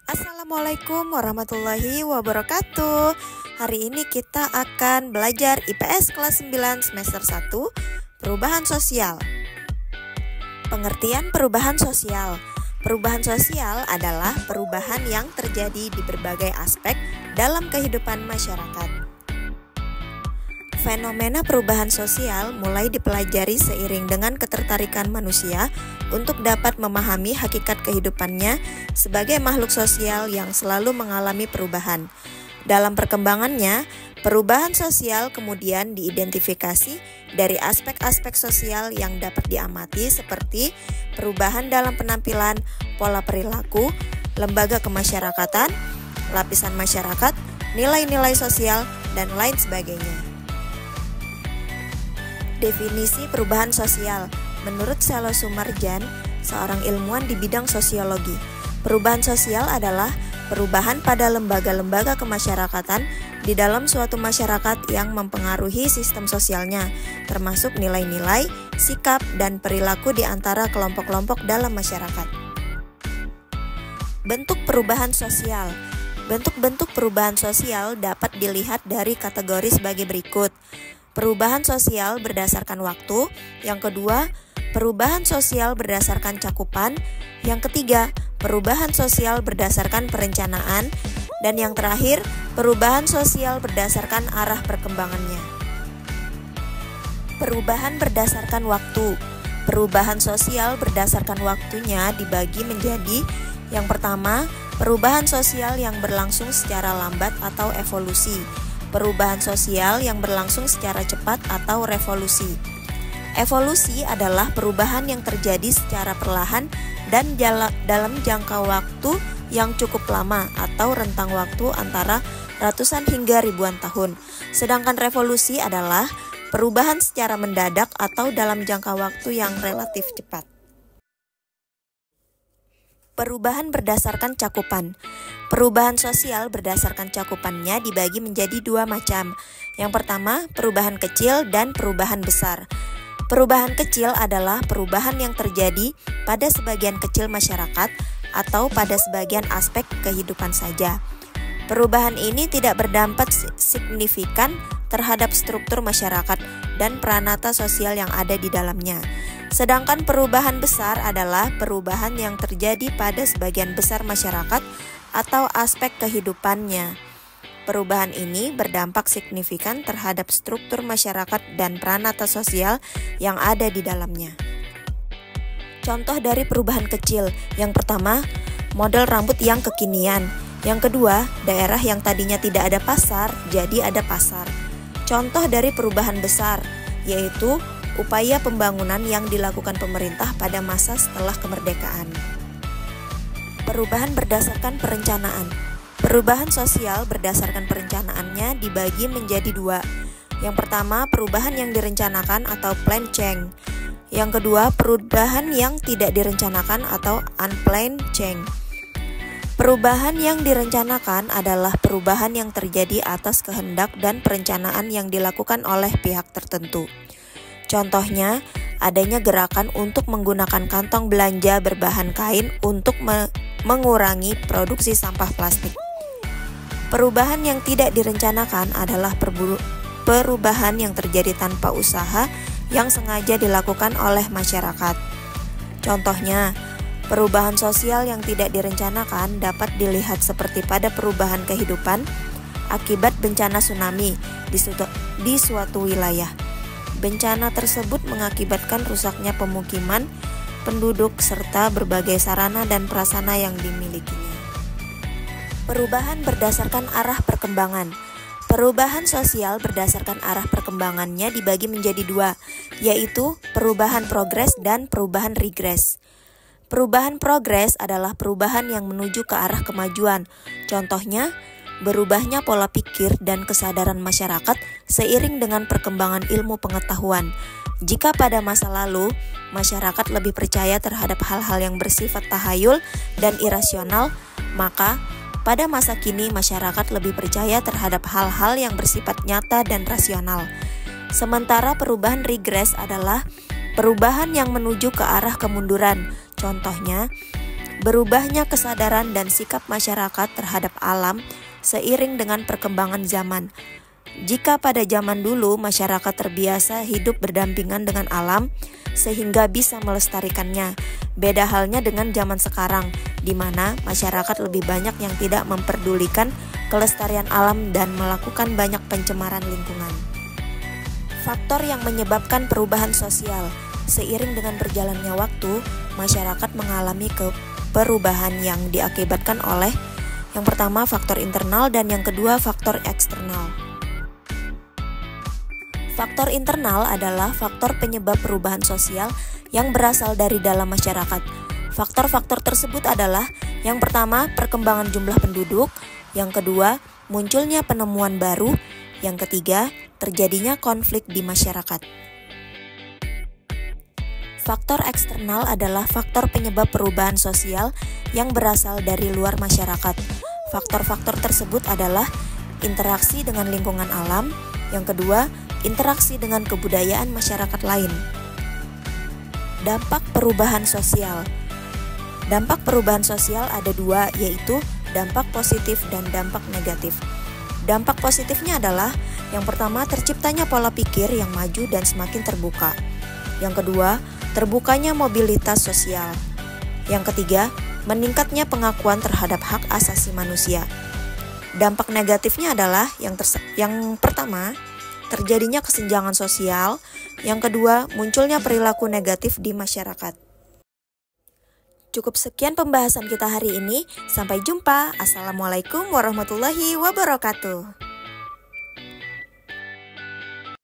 Assalamualaikum warahmatullahi wabarakatuh. Hari ini kita akan belajar IPS kelas 9 semester 1, perubahan sosial. Pengertian perubahan sosial. Perubahan sosial adalah perubahan yang terjadi di berbagai aspek dalam kehidupan masyarakat. Fenomena perubahan sosial mulai dipelajari seiring dengan ketertarikan manusia untuk dapat memahami hakikat kehidupannya sebagai makhluk sosial yang selalu mengalami perubahan. Dalam perkembangannya, perubahan sosial kemudian diidentifikasi dari aspek-aspek sosial yang dapat diamati seperti perubahan dalam penampilan, pola perilaku, lembaga kemasyarakatan, lapisan masyarakat, nilai-nilai sosial, dan lain sebagainya. Definisi perubahan sosial. Menurut Selo Sumarjan, seorang ilmuwan di bidang sosiologi, perubahan sosial adalah perubahan pada lembaga-lembaga kemasyarakatan di dalam suatu masyarakat yang mempengaruhi sistem sosialnya, termasuk nilai-nilai, sikap, dan perilaku di antara kelompok-kelompok dalam masyarakat. Bentuk perubahan sosial. Bentuk-bentuk perubahan sosial dapat dilihat dari kategori sebagai berikut. Perubahan sosial berdasarkan waktu. Yang kedua, perubahan sosial berdasarkan cakupan. Yang ketiga, perubahan sosial berdasarkan perencanaan. Dan yang terakhir, perubahan sosial berdasarkan arah perkembangannya. Perubahan berdasarkan waktu. Perubahan sosial berdasarkan waktunya dibagi menjadi: yang pertama, perubahan sosial yang berlangsung secara lambat atau evolusi. Perubahan sosial yang berlangsung secara cepat atau revolusi. Evolusi adalah perubahan yang terjadi secara perlahan dan dalam jangka waktu yang cukup lama atau rentang waktu antara ratusan hingga ribuan tahun. Sedangkan revolusi adalah perubahan secara mendadak atau dalam jangka waktu yang relatif cepat. Perubahan berdasarkan cakupan. Perubahan sosial berdasarkan cakupannya dibagi menjadi dua macam. Yang pertama, perubahan kecil dan perubahan besar. Perubahan kecil adalah perubahan yang terjadi pada sebagian kecil masyarakat atau pada sebagian aspek kehidupan saja. Perubahan ini tidak berdampak signifikan terhadap struktur masyarakat dan peranata sosial yang ada di dalamnya. Sedangkan perubahan besar adalah perubahan yang terjadi pada sebagian besar masyarakat atau aspek kehidupannya. Perubahan ini berdampak signifikan terhadap struktur masyarakat dan peranata sosial yang ada di dalamnya. Contoh dari perubahan kecil. Yang pertama, model rambut yang kekinian. Yang kedua, daerah yang tadinya tidak ada pasar jadi ada pasar. Contoh dari perubahan besar, yaitu upaya pembangunan yang dilakukan pemerintah pada masa setelah kemerdekaan. Perubahan berdasarkan perencanaan. Perubahan sosial berdasarkan perencanaannya dibagi menjadi dua. Yang pertama, perubahan yang direncanakan atau planned change. Yang kedua, perubahan yang tidak direncanakan atau unplanned change. Perubahan yang direncanakan adalah perubahan yang terjadi atas kehendak dan perencanaan yang dilakukan oleh pihak tertentu. Contohnya, adanya gerakan untuk menggunakan kantong belanja berbahan kain untuk mengurangi produksi sampah plastik. Perubahan yang tidak direncanakan adalah perubahan yang terjadi tanpa usaha yang sengaja dilakukan oleh masyarakat. Contohnya, perubahan sosial yang tidak direncanakan dapat dilihat seperti pada perubahan kehidupan akibat bencana tsunami di suatu wilayah. Bencana tersebut mengakibatkan rusaknya pemukiman, penduduk, serta berbagai sarana dan prasarana yang dimilikinya. Perubahan berdasarkan arah perkembangan. Perubahan sosial berdasarkan arah perkembangannya dibagi menjadi dua, yaitu perubahan progres dan perubahan regres. Perubahan progres adalah perubahan yang menuju ke arah kemajuan. Contohnya, berubahnya pola pikir dan kesadaran masyarakat seiring dengan perkembangan ilmu pengetahuan. Jika pada masa lalu, masyarakat lebih percaya terhadap hal-hal yang bersifat tahayul dan irasional, maka pada masa kini masyarakat lebih percaya terhadap hal-hal yang bersifat nyata dan rasional. Sementara perubahan regres adalah perubahan yang menuju ke arah kemunduran. Contohnya, berubahnya kesadaran dan sikap masyarakat terhadap alam seiring dengan perkembangan zaman. Jika pada zaman dulu masyarakat terbiasa hidup berdampingan dengan alam sehingga bisa melestarikannya, beda halnya dengan zaman sekarang, di mana masyarakat lebih banyak yang tidak memperdulikan kelestarian alam dan melakukan banyak pencemaran lingkungan. Faktor yang menyebabkan perubahan sosial. Seiring dengan berjalannya waktu, masyarakat mengalami perubahan yang diakibatkan oleh yang pertama faktor internal dan yang kedua faktor eksternal. Faktor internal adalah faktor penyebab perubahan sosial yang berasal dari dalam masyarakat. Faktor-faktor tersebut adalah yang pertama perkembangan jumlah penduduk, yang kedua munculnya penemuan baru, yang ketiga terjadinya konflik di masyarakat. Faktor eksternal adalah faktor penyebab perubahan sosial yang berasal dari luar masyarakat. Faktor-faktor tersebut adalah interaksi dengan lingkungan alam, yang kedua interaksi dengan kebudayaan masyarakat lain. Dampak perubahan sosial. Dampak perubahan sosial ada dua, yaitu dampak positif dan dampak negatif. Dampak positifnya adalah yang pertama terciptanya pola pikir yang maju dan semakin terbuka. Yang kedua, terbukanya mobilitas sosial. Yang ketiga, meningkatnya pengakuan terhadap hak asasi manusia. Dampak negatifnya adalah yang pertama, terjadinya kesenjangan sosial. Yang kedua, munculnya perilaku negatif di masyarakat. Cukup sekian pembahasan kita hari ini. Sampai jumpa. Assalamualaikum warahmatullahi wabarakatuh.